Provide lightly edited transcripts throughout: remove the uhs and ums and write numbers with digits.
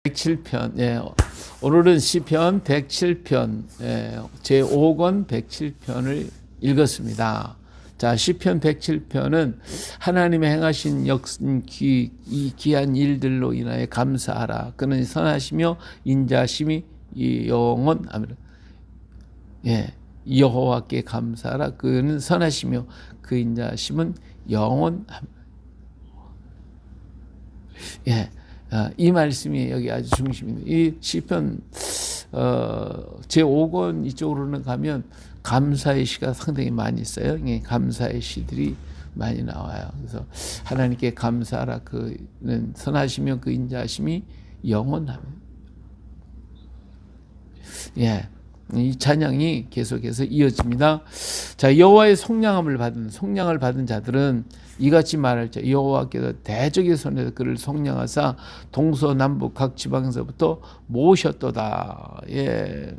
107편, 예, 오늘은 시편 107편, 예, 제5권 107편을 읽었습니다. 자, 시편 107편은 하나님의 행하신 이 귀한 일들로 인하여 감사하라. 그는 선하시며 인자심이 영원하며, 예, 여호와께 감사하라. 그는 선하시며 그 인자심은 영원하며. 예. 이 말씀이 여기 아주 중심입니다. 이 시편 제5권 이쪽으로는 가면 감사의 시가 상당히 많이 있어요. 감사의 시들이 많이 나와요. 그래서 하나님께 감사하라. 그는 선하시며 그 인자하심이 영원하며. 예. 이 찬양이 계속해서 이어집니다. 자, 여호와의 속량을 받은 자들은 이같이 말할 자, 여호와께서 대적의 손에서 그를 속량하사 동서남북 각 지방에서부터 모으셨도다. 예,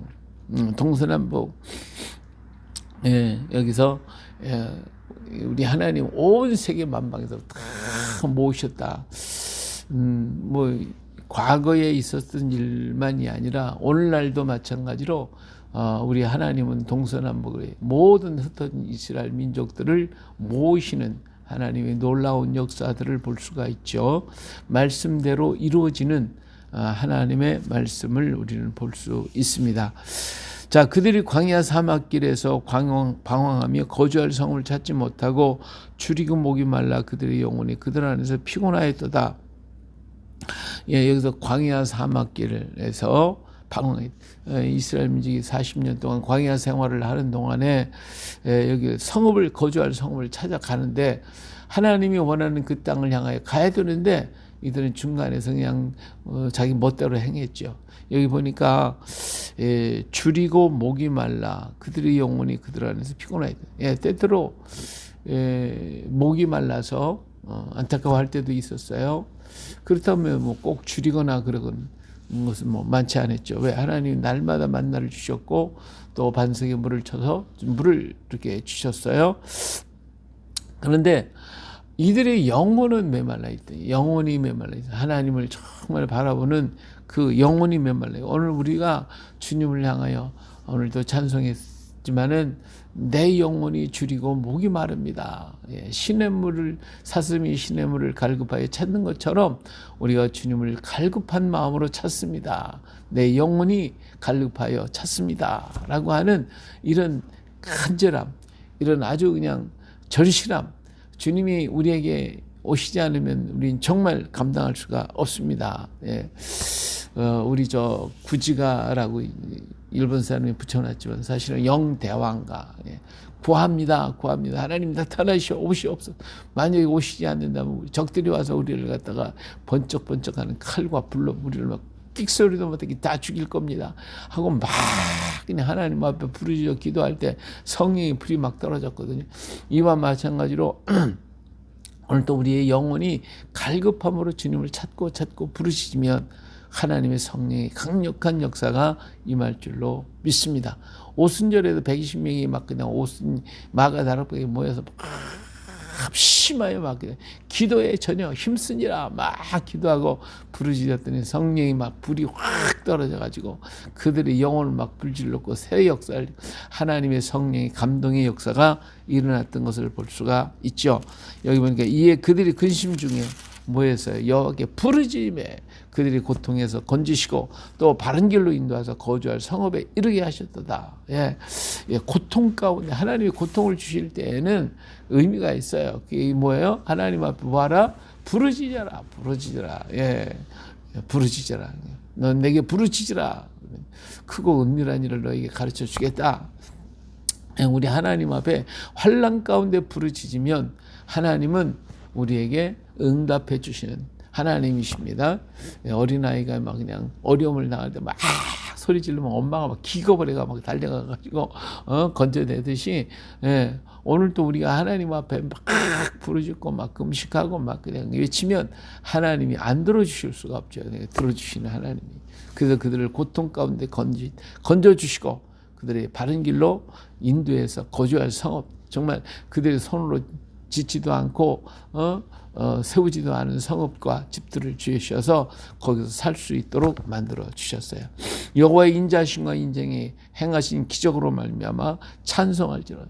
동서남북. 예, 여기서 예, 우리 하나님 온 세계 만방에서 다 모으셨다. 뭐 과거에 있었던 일만이 아니라 오늘날도 마찬가지로 우리 하나님은 동서남북의 모든 흩어진 이스라엘 민족들을 모으시는 하나님의 놀라운 역사들을 볼 수가 있죠. 말씀대로 이루어지는 하나님의 말씀을 우리는 볼 수 있습니다. 자, 그들이 광야 사막길에서 방황하며 거주할 성을 찾지 못하고 줄이고 목이 말라 그들의 영혼이 그들 안에서 피곤하였도다. 예, 여기서 광야 사막길에서 이스라엘 민족이 40년 동안 광야 생활을 하는 동안에 여기 거주할 성읍을 찾아가는데 하나님이 원하는 그 땅을 향하여 가야 되는데 이들은 중간에서 그냥 자기 멋대로 행했죠. 여기 보니까 줄이고 목이 말라 그들의 영혼이 그들 안에서 피곤하다. 예, 때때로 목이 말라서 안타까워할 때도 있었어요. 그렇다면 뭐 꼭 줄이거나 그러건 것은 뭐 많지 않았죠. 왜? 하나님 날마다 만나를 주셨고 또 반석에 물을 쳐서 물을 이렇게 주셨어요. 그런데 이들의 영혼은 메말라 있다. 영혼이 메말라 있다. 하나님을 정말 바라보는 그 영혼이 메말라 있다. 오늘 우리가 주님을 향하여 오늘도 찬송했지만은 내 영혼이 줄이고 목이 마릅니다. 예, 사슴이 시냇물을 갈급하여 찾는 것처럼 우리가 주님을 갈급한 마음으로 찾습니다. 내 영혼이 갈급하여 찾습니다. 라고 하는 이런 간절함, 이런 아주 그냥 절실함, 주님이 우리에게 오시지 않으면 우리는 정말 감당할 수가 없습니다. 예. 우리 구지가라고 일본 사람이 붙여놨지만 사실은 영대왕가. 예. 구합니다. 하나님 나타나시옵소서. 만약에 오시지 않는다면 적들이 와서 우리를 갖다가 번쩍번쩍하는 칼과 불로 우리를 막 끽소리도 못하게 다 죽일 겁니다. 하고 막 그냥 하나님 앞에 부르짖어 기도할 때 성령의 불이 막 떨어졌거든요. 이와 마찬가지로 오늘 또 우리의 영혼이 갈급함으로 주님을 찾고 부르짖으면 하나님의 성령의 강력한 역사가 임할 줄로 믿습니다. 오순절에도 120명이 막 그냥 마가 다락방에 모여서 심하여 막 기도에 전혀 힘쓰니라 막 기도하고 부르짖었더니 성령이 막 불이 확 떨어져가지고 그들의 영혼을 막 불질렀고 새 역사를 하나님의 성령의 감동의 역사가 일어났던 것을 볼 수가 있죠. 여기 보니까 이에 그들이 근심 중에 모여서 여호와께 부르짖음에 그들이 고통에서 건지시고 또 바른 길로 인도하사 거주할 성읍에 이르게 하셨도다. 예, 고통 가운데 하나님이 고통을 주실 때에는 의미가 있어요. 그게 뭐예요? 하나님 앞에 와라 부르짖어라. 예, 부르짖어라. 넌 내게 부르짖으라. 크고 은밀한 일을 너에게 가르쳐 주겠다. 우리 하나님 앞에 환난 가운데 부르짖으면 하나님은 우리에게 응답해 주시는 하나님이십니다. 어린아이가 막 그냥 어려움을 당할 때 막 소리 지르면 엄마가 막 기겁을 막 달려가가지고 건져내듯이 오늘 또 우리가 하나님 앞에 막 부르짖고 막 금식하고 막 그냥 외치면 하나님이 안 들어주실 수가 없죠. 들어주시는 하나님이. 그래서 그들을 고통 가운데 건져주시고 그들의 바른 길로 인도해서 거주할 성읍 정말 그들의 손으로 짓지도 않고 세우지도 않은 성읍과 집들을 주셔서 거기서 살 수 있도록 만들어 주셨어요. 여호와의 인자하심과 인쟁에 행하신 기적으로 말미암아 찬송할지로다.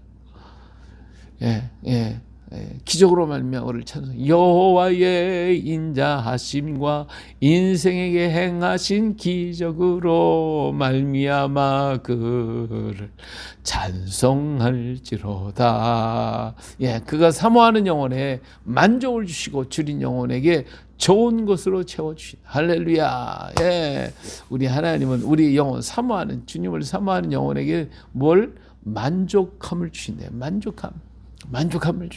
기적으로 말미암아를 찬송. 여호와의 인자하심과 인생에게 행하신 기적으로 말미암아 그를 찬송할지로다. 그가 사모하는 영혼에 만족을 주시고 줄인 영혼에게 좋은 것으로 채워주신 할렐루야. 우리 하나님은 우리 영혼 사모하는 주님을 사모하는 영혼에게 뭘 만족함을 주신대요. 만족함을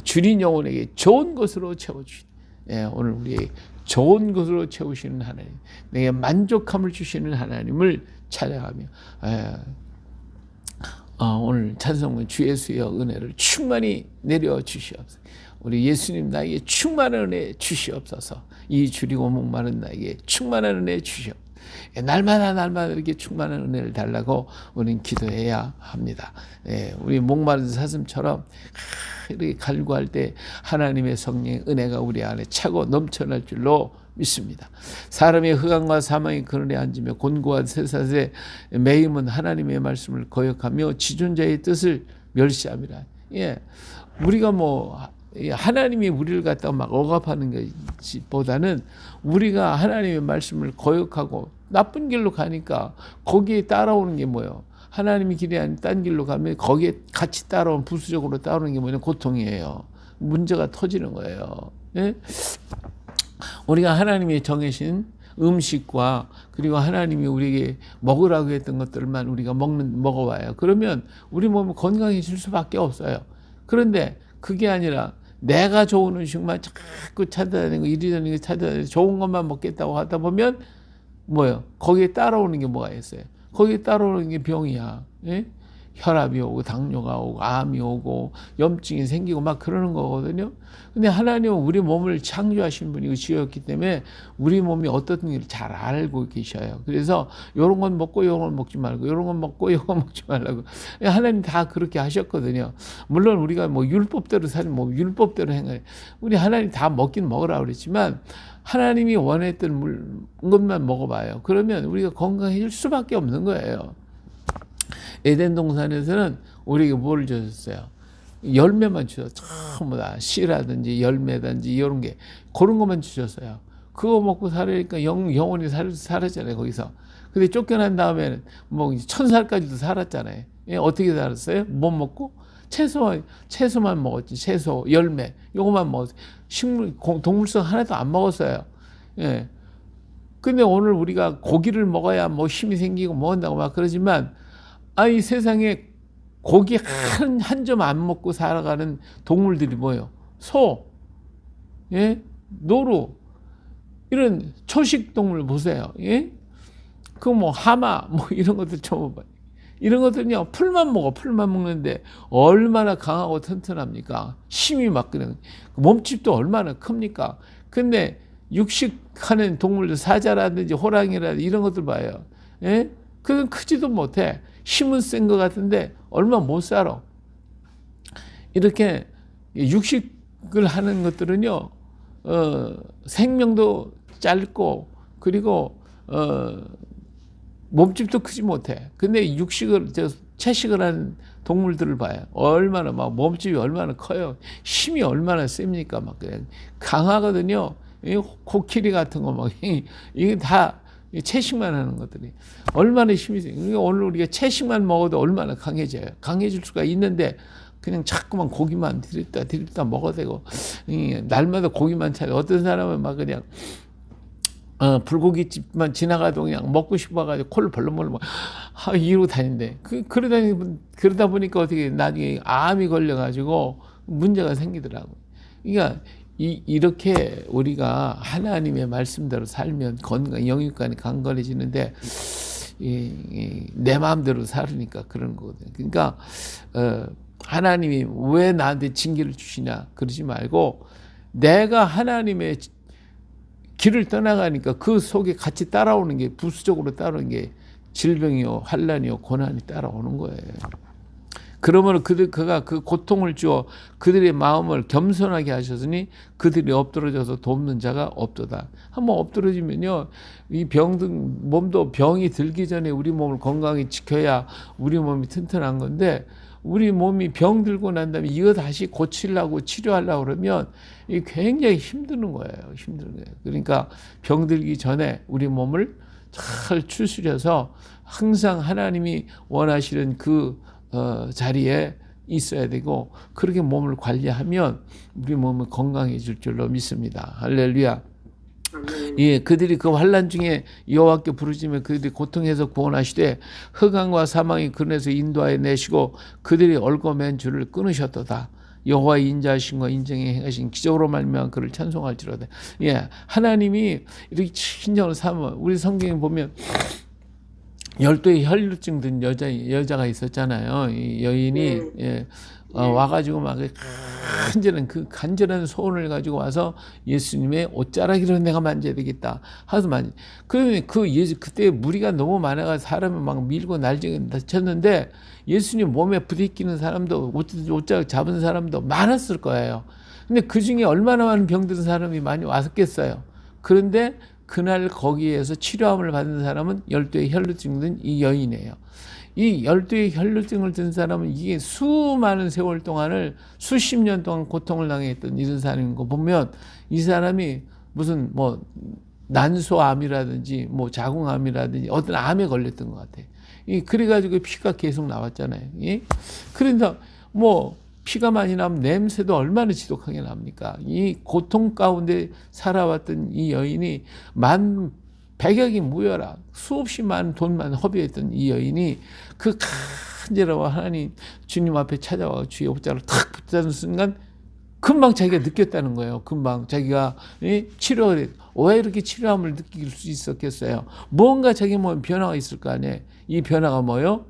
줄인 영혼에게 좋은 것으로 채워주신. 오늘 우리 좋은 것으로 채우시는 하나님, 내게 만족함을 주시는 하나님을 찬양하며 오늘 찬송은 주 예수의 은혜를 충만히 내려 주시옵소서. 우리 예수님 나에게 충만한 은혜 주시옵소서. 이 줄이고 목마른 나에게 충만한 은혜 주시옵소서. 날마다 이렇게 충만한 은혜를 달라고 우리는 기도해야 합니다. 우리 목마른 사슴처럼 이렇게 갈구할 때 하나님의 성령의 은혜가 우리 안에 차고 넘쳐날 줄로 믿습니다. 사람의 흑암과 사망의 그늘에 앉으며 곤고한 쇠사슬에 매임은 하나님의 말씀을 거역하며 지존자의 뜻을 멸시함이라. 우리가 하나님이 우리를 갖다가 막 억압하는 것보다는 우리가 하나님의 말씀을 거역하고 나쁜 길로 가니까 거기에 따라오는 게 뭐예요? 하나님의 길이 아닌 딴 길로 가면 거기에 같이 따라오는, 부수적으로 따라오는 게 뭐냐? 고통이에요. 문제가 터지는 거예요. 우리가 하나님이 정해신 음식과 그리고 하나님이 우리에게 먹으라고 했던 것들만 우리가 먹어와요. 그러면 우리 몸이 건강해질 수밖에 없어요. 그런데 그게 아니라 내가 좋은 음식만 자꾸 찾아다니고 이리저리 찾아다니고 좋은 것만 먹겠다고 하다 보면 뭐예요? 거기에 따라오는 게 뭐가 있어요? 거기에 따라오는 게 병이야. 혈압이 오고 당뇨가 오고 암이 오고 염증이 생기고 막 그러는 거거든요. 근데 하나님은 우리 몸을 창조하신 분이고 지었기 때문에 우리 몸이 어떻든지를 잘 알고 계셔요. 그래서 이런 건 먹고 이런 건 먹지 말고 이런 건 먹고 이런 건 먹지 말라고 하나님 다 그렇게 하셨거든요. 물론 우리가 율법대로 율법대로 행해. 우리 하나님 다 먹긴 먹으라 그랬지만 하나님이 원했던 것만 먹어봐요. 그러면 우리가 건강해질 수밖에 없는 거예요. 에덴 동산에서는 우리에게 뭘 주셨어요? 열매만 주셨어요. 전부 다 씨라든지 열매든지 이런 게 그런 것만 주셨어요. 그거 먹고 살으니까 영혼이 살았잖아요. 거기서. 근데 쫓겨난 다음에는 1000살까지도 살았잖아요. 어떻게 살았어요? 못 먹고 채소만 먹었지. 채소, 열매 이것만 먹었어요. 동물성 하나도 안 먹었어요. 근데 오늘 우리가 고기를 먹어야 힘이 생기고 한다고 막 그러지만 이 세상에 고기 한 점 안 먹고 살아가는 동물들이 뭐예요? 소, 노루, 이런 초식 동물 보세요. 하마, 이런 것들 좀 봐요. 이런 것들은요, 풀만 먹는데 얼마나 강하고 튼튼합니까? 힘이 막 그냥, 몸집도 얼마나 큽니까? 근데 육식하는 동물들, 사자라든지 호랑이라든지 이런 것들 봐요. 그건 크지도 못해. 힘은 센 것 같은데 얼마 못 살아. 이렇게 육식을 하는 것들은요, 생명도 짧고 그리고 몸집도 크지 못해. 근데 채식을 하는 동물들을 봐요. 얼마나 몸집이 얼마나 커요. 힘이 얼마나 셉니까? 그냥 강하거든요. 코끼리 같은 거 이게 다 채식만 하는 것들이 얼마나 힘이 세요. 그러니까 오늘 우리가 채식만 먹어도 얼마나 강해져요. 강해질 수가 있는데 그냥 자꾸만 고기만 들였다 먹어대고 날마다 고기만 찾아. 어떤 사람은 그냥 불고기집만 지나가도 그냥 먹고 싶어가지고 콜을 벌렁벌렁 이러고 다닌대. 그러다 보니까 어떻게 나중에 암이 걸려가지고 문제가 생기더라고. 그러니까 이렇게 우리가 하나님의 말씀대로 살면 영육간이 강건해지는데 내 마음대로 살으니까 그런 거거든요. 그러니까 하나님이 왜 나한테 징계를 주시냐 그러지 말고 내가 하나님의 길을 떠나가니까 그 속에 같이 따라오는 게 부수적으로 따라오는 게 질병이요 환난이요 고난이 따라오는 거예요. 그러므로 그가 그 고통을 주어 그들의 마음을 겸손하게 하셨으니 그들이 엎드러져서 돕는 자가 없도다. 한번 엎드러지면요, 이 병든 몸도 병이 들기 전에 우리 몸을 건강히 지켜야 우리 몸이 튼튼한 건데, 우리 몸이 병 들고 난 다음에 이거 다시 고치려고 치료하려고 그러면 이 굉장히 힘드는 거예요. 힘든 거예요. 그러니까 병 들기 전에 우리 몸을 잘 추스려서 항상 하나님이 원하시는 그 자리에 있어야 되고, 그렇게 몸을 관리하면 우리 몸은 건강해질 줄로 믿습니다. 할렐루야. 예, 그들이 그 환난 중에 여호와께 부르짖으며 그들이 고통해서 구원하시되 흑암과 사망이 그네서 인도하여 내시고 그들이 얽어맨 줄을 끊으셨도다. 여호와의 인자하심과 인정에 행하신 기적으로 말미암아 그를 찬송할지로다. 예, 하나님이 이렇게 친정을 삼아. 우리 성경에 보면 12의 혈루증 든 여자가 있었잖아요. 이 여인이 예, 와가지고 막 간절한 소원을 가지고 와서 예수님의 옷자락이로 내가 만져야 되겠다 하서 그때 무리가 너무 많아가 사람을 막 밀고 날쳤는데 예수님 몸에 부딪히는 사람도 옷자락 잡은 사람도 많았을 거예요. 근데 그 중에 얼마나 많은 병든 사람이 많이 왔겠어요. 그런데 그날 거기에서 치료함을 받은 사람은 12의 혈루증 든 이 여인이에요. 이 12의 혈루증을 든 사람은 이게 수많은 세월 동안을 수십 년 동안 고통을 당했던 이런 사람인 거 보면 이 사람이 무슨 뭐 난소암이라든지 뭐 자궁암이라든지 어떤 암에 걸렸던 것 같아요. 그래가지고 피가 계속 나왔잖아요. 그래서 뭐 피가 많이 나면 냄새도 얼마나 지독하게 납니까? 이 고통 가운데 살아왔던 이 여인이 백약이 무혈아 수없이 많은 돈만 허비했던 이 여인이 그 간절하고 하나님 주님 앞에 찾아와 주의 옷자를 탁 붙잡는 순간 금방 자기가 느꼈다는 거예요. 금방 자기가 왜 이렇게 치료함을 느낄 수 있었겠어요? 뭔가 자기 몸에 변화가 있을 거 아니에요. 이 변화가 뭐요?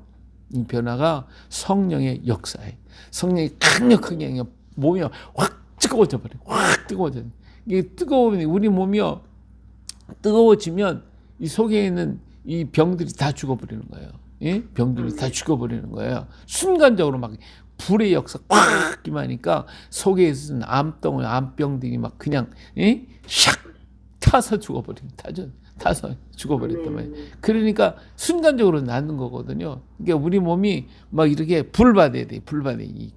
이 변화가 성령의 역사예요. 성령이 강력하게 그냥 몸이 확 뜨거워져 버려요. 확 뜨거워져. 이게 뜨거우면 우리 몸이요, 뜨거워지면 이 속에 있는 이 병들이 다 죽어버리는 거예요. 예? 병들이 다 죽어버리는 거예요. 순간적으로 막 불의 역사 꽉 임하니까 속에 있는 암덩어리, 암병들이 막 그냥 샥 타서 타서 죽어버렸단 말이에요. 그러니까 순간적으로 낫는 거거든요. 그러니까 우리 몸이 막 이렇게 불받아야 돼. 불받이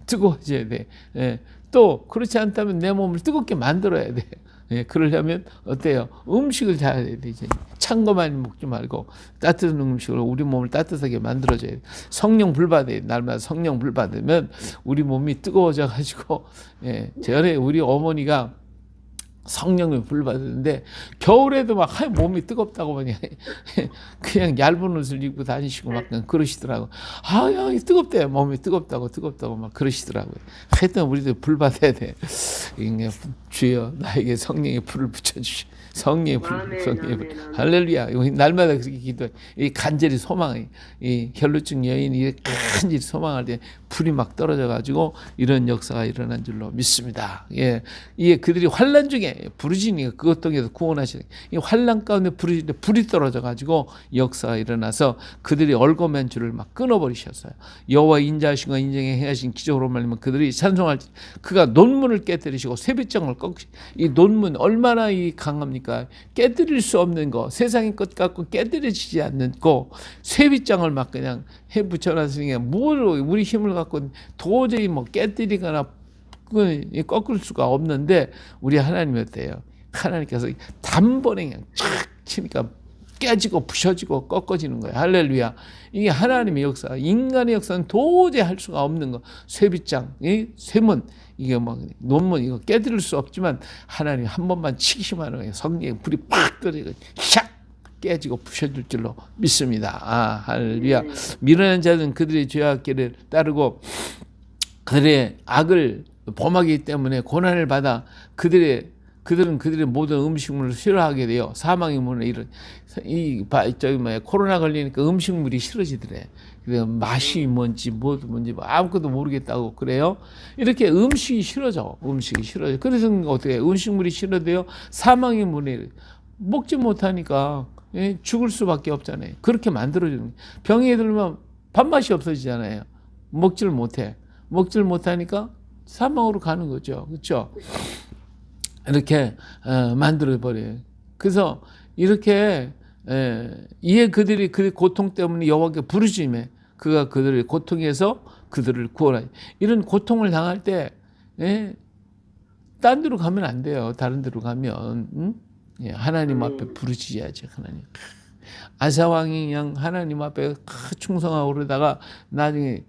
뜨거워져야 돼. 예. 또 그렇지 않다면 내 몸을 뜨겁게 만들어야 돼. 예, 그러려면 어때요? 음식을 잘 해야 되지. 찬 거 많이 먹지 말고 따뜻한 음식으로 우리 몸을 따뜻하게 만들어줘야 돼. 성령 불 받아야 돼. 날마다 성령 불 받으면 우리 몸이 뜨거워져 가지고, 예, 전에 우리 어머니가 성령을 불 받았는데 겨울에도 막 몸이 뜨겁다고 그냥 얇은 옷을 입고 다니시고 막 그러시더라고. 야, 뜨겁대. 몸이 뜨겁다고 막 그러시더라고요. 하여튼 우리도 불 받아야 돼. 주여 나에게 성령의 불을 붙여주시. 성령의 불. 할렐루야. 날마다 그렇게 기도해. 이 간절히 소망해. 이 혈루증 여인이 간절히 소망할 때 불이 막 떨어져 가지고 이런 역사가 일어난 줄로 믿습니다. 예. 이게 그들이 환난 중에 부르짖으니까 그것 통해서 구원하시는, 이 환난 가운데 부르짖는데 불이 떨어져 가지고 역사가 일어나서 그들이 얽어맨 줄을 막 끊어버리셨어요. 여호와 인자하신과 인정에 행하신 기적으로 말미암아 그들이 찬송할지, 그가 논문을 깨뜨리시고 쇠빗장을 꺾으시. 이 논문 얼마나 강합니까? 깨뜨릴 수 없는 거, 세상의 것 갖고 깨뜨려지지 않는 거, 쇠빗장을 막 그냥 해 붙여놨으니까 우리 힘을 갖고 도저히 뭐 깨뜨리거나 꺾을 수가 없는데, 우리 하나님이 어때요? 하나님께서 단번에 그냥 쫙 치니까 깨지고 부셔지고 꺾어지는 거예요. 할렐루야. 이게 하나님의 역사. 인간의 역사는 도저히 할 수가 없는 거. 쇠빗장, 쇠문, 이게 막 논문 이거 깨뜨릴 수 없지만 하나님 한 번만 치기만 하면 성령의 불이 팍 떨어지고 샥 깨지고 부셔질 줄로 믿습니다. 할렐루야. 미련한 자들은 그들의 죄악계를 따르고 그들의 악을 범하기 때문에 고난을 받아 그들은 그들의 모든 음식물을 싫어하게 돼요. 사망의 문에 코로나 걸리니까 음식물이 싫어지더래. 그래서 맛이 뭔지 아무것도 모르겠다고 그래요. 이렇게 음식이 싫어져. 그래서 어떻게 음식물이 싫어돼요? 사망의 문에 먹지 못하니까 죽을 수밖에 없잖아요. 그렇게 만들어주는 거예요. 병이 들면 밥맛이 없어지잖아요. 먹지를 못해. 먹지를 못하니까 사망으로 가는 거죠. 그렇죠? 이렇게 만들어 버려요. 그래서 이렇게 이에 그들이 그 고통 때문에 여호와께 부르짖으며 그가 그들의 고통에서 그들을 구원하니. 이런 고통을 당할 때 딴 데로 가면 안 돼요. 다른 데로 가면 하나님 앞에 부르짖어야죠. 하나님. 아사 왕이 그냥 하나님 앞에 충성하고 그러다가 나중에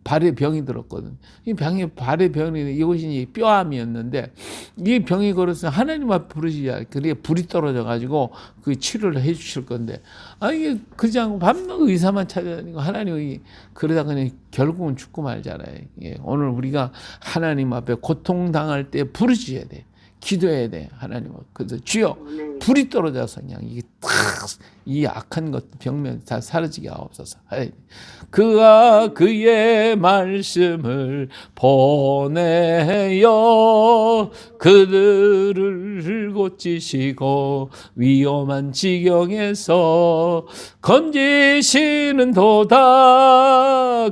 발에 병이 들었거든. 이 병이 발에 병이, 이것이 뼈암이었는데 이 병이 걸어서 하나님 앞에 부르짖어야 그게 불이 떨어져 가지고 그 치료를 해 주실 건데 이게 그지 않고 밤낮 의사만 찾아다니고 하나님이 그러다 그냥 결국은 죽고 말잖아요. 오늘 우리가 하나님 앞에 고통당할 때 부르짖어야 돼. 기도해야 돼. 하나님 앞에. 그래서 주여 불이 떨어져서 그냥 이게 탁 이 악한 것 병면 다 사라지게 하옵소서. 그가 그의 말씀을 보내어 그들을 고치시고 위험한 지경에서 건지시는 도다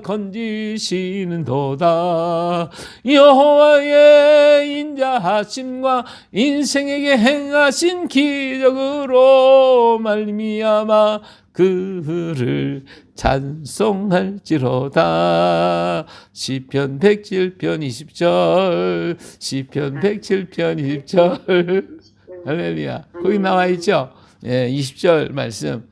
여호와의 인자하심과 인생에게 행하신 기적으로 말미암아 그를 찬송할지로다. 시편 107편 20절 시편 107편 20절 할렐루야. 거기 나와 있죠. 20절 말씀.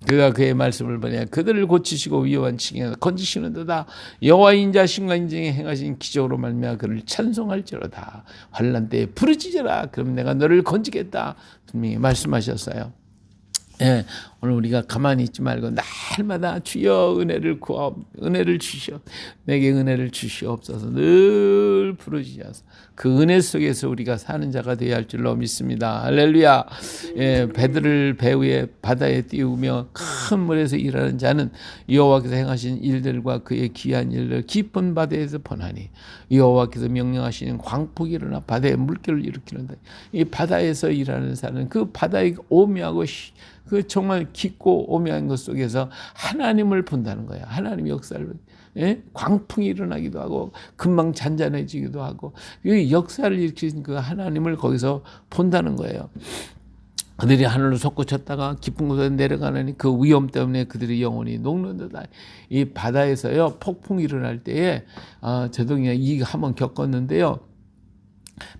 그가 그의 말씀을 보내 그들을 고치시고 위험한 징에서 건지시는도다. 여호와의 인자하심과 인생에 행하신 기적으로 말미암아 그를 찬송할지로다. 환난 때에 부르짖어라. 그럼 내가 너를 건지겠다. 분명히 말씀하셨어요. 오늘 우리가 가만히 있지 말고 날마다 주여 은혜를 주시오. 내게 은혜를 주시옵소서. 늘 부르짖어서 그 은혜 속에서 우리가 사는 자가 되어야 할 줄로 믿습니다. 할렐루야. 배들을 배 위에 바다에 띄우며 큰 물에서 일하는 자는 여호와께서 행하신 일들과 그의 귀한 일을 깊은 바다에서 보나니 여호와께서 명령하시는 광풍이 일어나 바다에 물결을 일으키는다. 이 바다에서 일하는 자는 그 바다의 오묘하고 그 정말 깊고 오묘한 것 속에서 하나님을 본다는 거예요. 하나님의 역사를. 광풍이 일어나기도 하고 금방 잔잔해지기도 하고 이 역사를 일으키신 그 하나님을 거기서 본다는 거예요. 그들이 하늘로 솟구쳤다가 깊은 곳에 내려가느니 그 위험 때문에 그들의 영혼이 녹는다. 이 바다에서요 폭풍이 일어날 때에 저도 그냥 이 한번 겪었는데요.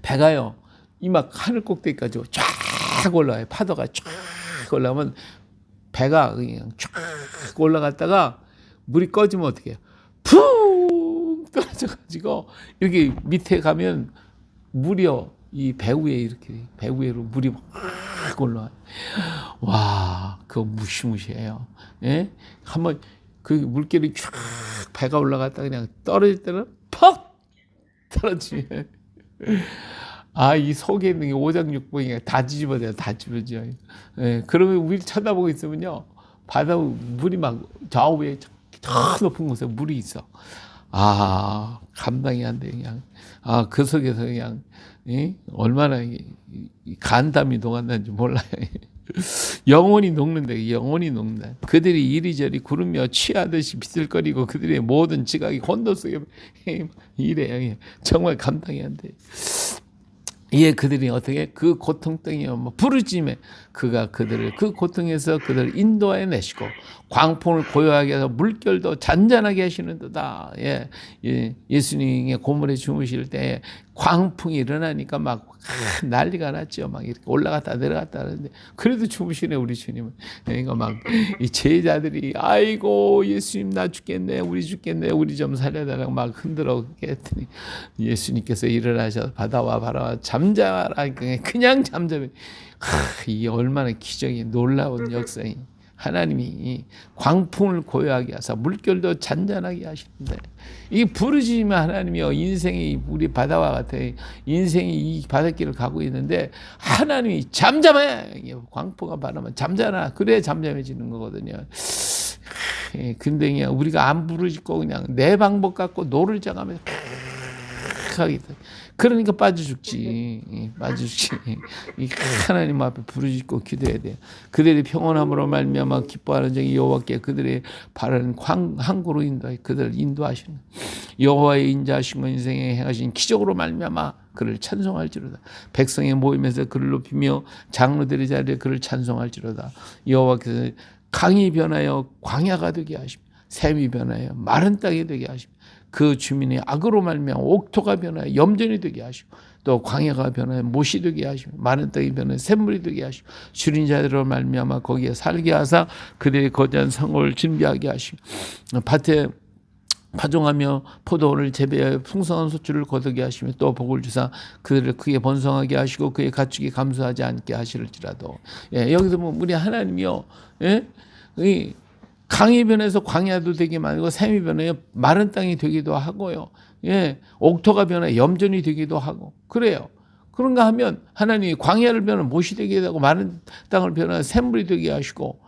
배가요 이 막 하늘 꼭대기까지 쫙 올라와요. 파도가 쫙 올라오면 배가 그냥 쫙 올라갔다가 물이 꺼지면 어떻게 해요? 푹 떨어져가지고 이렇게 밑에 가면 물이요 이 배 위에 이렇게 배 위로 물이 막 올라와요. 와, 그거 무시무시해요. 한번 그 물결이 쫙 배가 올라갔다 그냥 떨어질 때는 퍽 떨어지면 이 속에 있는 게 오장육부가 다 뒤집어져요. 다 뒤집어져요. 그러면 위를 쳐다보고 있으면요 바다 물이 막 좌우에 저 높은 곳에 물이 있어. 감당이 안 돼, 그냥. 그 속에서 그냥, 얼마나 간담이 동한다는지 몰라요. 영혼이 녹는다. 그들이 이리저리 구르며 취하듯이 비틀거리고 그들의 모든 지각이 혼돈 속에 이래요. 정말 감당이 안 돼. 이에 그들이 어떻게 그 고통 때문에 부르짖으며 그가 그들을 그 고통에서 그들을 인도해 내시고 광풍을 고요하게 해서 물결도 잔잔하게 하시는도다. 예수님의 고물에 주무실 때 광풍이 일어나니까 막 난리가 났죠. 막 이렇게 올라갔다 내려갔다 하는데 그래도 주무시네 우리 주님은. 그러니까 막 이 제자들이 아이고 예수님 나 죽겠네 우리 좀 살려달라고 막 흔들어 했더니 예수님께서 일어나셔서 바다와 바람아 잠잠하라. 그냥 잠잠해. 이게 얼마나 기적이 놀라운 역사이. 하나님이 광풍을 고요하게 하사 물결도 잔잔하게 하시는데 이 부르짖으면 하나님이요 인생이 우리 바다와 같아. 인생이 이 바닷길을 가고 있는데 하나님이 잠잠해. 광풍과 바람은 잠잠하라. 그래야 잠잠해지는 거거든요. 근데 그냥 우리가 안 부르짖고 그냥 내 방법 갖고 노를 정하면서 하게 돼. 그러니까 빠져 죽지. 이 하나님 앞에 부르짖고 기도해야 돼요. 그들의 평온함으로 말미암아 기뻐하는 자가 여호와께 그들의 바라는 항구로 인도하여 그들을 인도하시는 여호와의 인자하신 인생에 행하신 기적으로 말미암아 그를 찬송할지로다. 백성의 모임에서 그를 높이며 장로들의 자리에 그를 찬송할지로다. 여호와께서 강이 변하여 광야가 되게 하시며 샘이 변하여 마른 땅이 되게 하시며 그 주민의 악으로 말미암아 옥토가 변하여 염전이 되게 하시고 또 광야가 변하여 못이 되게 하시며 마른 땅이 변하여 샘물이 되게 하시고 줄인 자들로 말미암아 거기에 살게 하사 그들의 거대한 성을 준비하게 하시고 밭에 파종하며 포도원을 재배하여 풍성한 소출을 거두게 하시며 또 복을 주사 그들을 크게 번성하게 하시고 그의 가축이 감수하지 않게 하실지라도. 여기서 뭐 우리 하나님이요, 이 강이 변해서 광야도 되게 만들고 샘이 변해서 마른 땅이 되기도 하고요. 옥토가 변해 염전이 되기도 하고 그래요. 그런가 하면 하나님이 광야를 변해 못이 되게 하고 마른 땅을 변해 샘물이 되게 하시고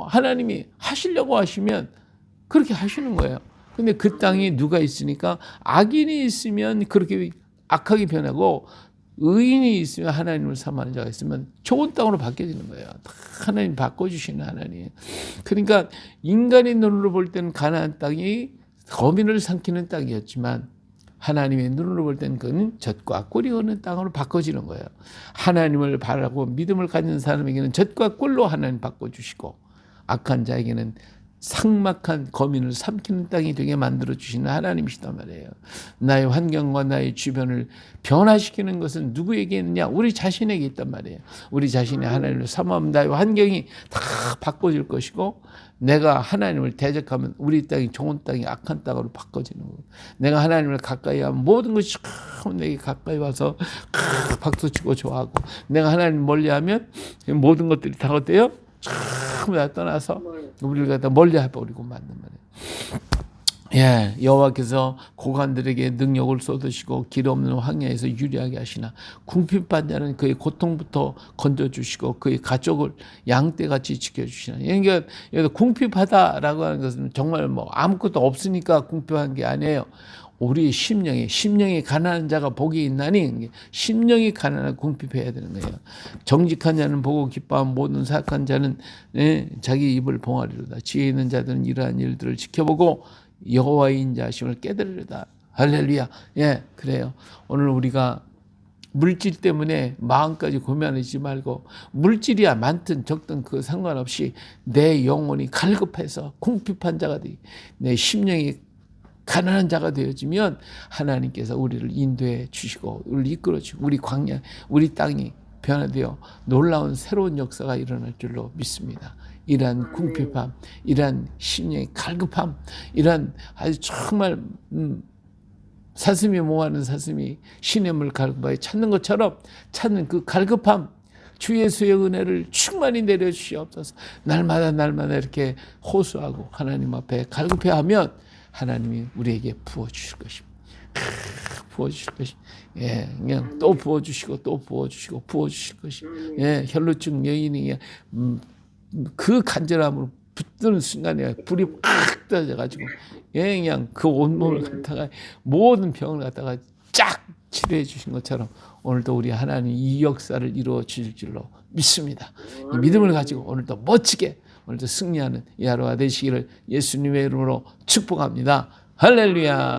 하나님이 하시려고 하시면 그렇게 하시는 거예요. 근데 그 땅에 누가 있으니까 악인이 있으면 그렇게 악하게 변하고 의인이 있으면 하나님을 사모하는 자가 있으면 좋은 땅으로 바뀌어지는 거예요. 하나님 바꿔주시는 하나님. 그러니까 인간의 눈으로 볼 때는 가나안 땅이 거민을 삼키는 땅이었지만 하나님의 눈으로 볼 때는 그는 젖과 꿀이 흐르는 땅으로 바꿔지는 거예요. 하나님을 바라고 믿음을 가진 사람에게는 젖과 꿀로 하나님 바꿔주시고 악한 자에게는 삭막한 거민을 삼키는 땅이 되게 만들어주시는 하나님이시단 말이에요. 나의 환경과 나의 주변을 변화시키는 것은 누구에게 있느냐? 우리 자신에게 있단 말이에요. 우리 자신이 하나님을 사모하면 나의 환경이 다 바꿔질 것이고 내가 하나님을 대적하면 우리 땅이 좋은 땅이 악한 땅으로 바꿔지는 거예요. 내가 하나님을 가까이 하면 모든 것이 내게 가까이 와서 박수치고 좋아하고 내가 하나님을 멀리하면 모든 것들이 다 어때요? 참 떠나서 우리를 갖다 멀리 해버리고 만든 말이에요. 여호와께서 고관들에게 능력을 쏟으시고 길 없는 황야에서 유리하게 하시나 궁핍한 자는 그의 고통부터 건져주시고 그의 가족을 양떼같이 지켜주시나. 그러니까 여기서 궁핍하다라고 하는 것은 정말 뭐 아무것도 없으니까 궁핍한 게 아니에요. 우리 심령이 가난한 자가 복이 있나니 심령이 가난한 궁핍해야 되는 거예요. 정직한 자는 보고 기뻐하고 모든 사악한 자는 자기 입을 봉하리로다. 지혜 있는 자들은 이러한 일들을 지켜보고 여호와의 인자하심을 깨달으리로다. 할렐루야. 그래요. 오늘 우리가 물질 때문에 마음까지 고민하지 말고 물질이야 많든 적든 그 상관없이 내 영혼이 갈급해서 궁핍한 자가 되기 내 심령이 가난한 자가 되어지면 하나님께서 우리를 인도해 주시고 우리를 이끌어 주시고 우리 광야 우리 땅이 변화되어 놀라운 새로운 역사가 일어날 줄로 믿습니다. 이러한 궁핍함, 이러한 심령의 갈급함, 이러한 아주 정말 사슴이 모아는 사슴이 시냇물 갈급하여 찾는 것처럼 찾는 그 갈급함 주 예수의 은혜를 충만히 내려주시옵소서. 날마다 이렇게 호소하고 하나님 앞에 갈급해하면 하나님이 우리에게 부어주실 것입니다. 부어주실 것입니다. 그냥 또 부어주시고 또 부어주시고 부어주실 것입니다. 혈루증 여인이 그 간절함으로 붙드는 순간에 불이 팍 떨어져가지고 그냥 그 온몸을 갖다가 모든 병을 갖다가 쫙 치료해 주신 것처럼 오늘도 우리 하나님 이 역사를 이루어 주실 줄로 믿습니다. 이 믿음을 가지고 오늘도 멋지게 오늘도 승리하는 이 하루가 되시기를 예수님의 이름으로 축복합니다. 할렐루야.